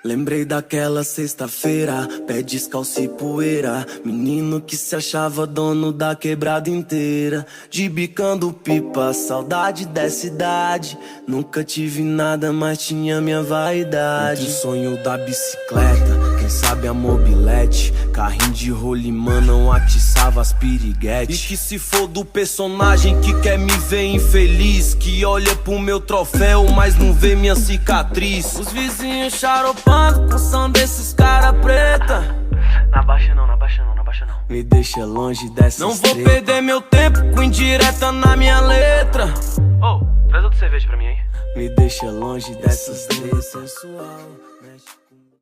Lembrei daquela sexta-feira, pé descalço e poeira. Menino que se achava dono da quebrada inteira. De bicando pipa, saudade dessa idade. Nunca tive nada, mas tinha minha vaidade. Entre o sonho da bicicleta, quem sabe a mobilete. Carrinho de rolimã não atiçava as piriguetes. E que se for do personagem que quer me ver infeliz, que olha pro meu troféu, mas não vê minha cicatriz. Os vizinhos charopando com som desses cara preta. Na baixa não, na baixa não, na baixa não. Me deixa longe dessas Não vou perder meu tempo com indireta na minha letra. Traz outra cerveja pra mim aí. Me deixa longe dessas letras. Sensual, mexe.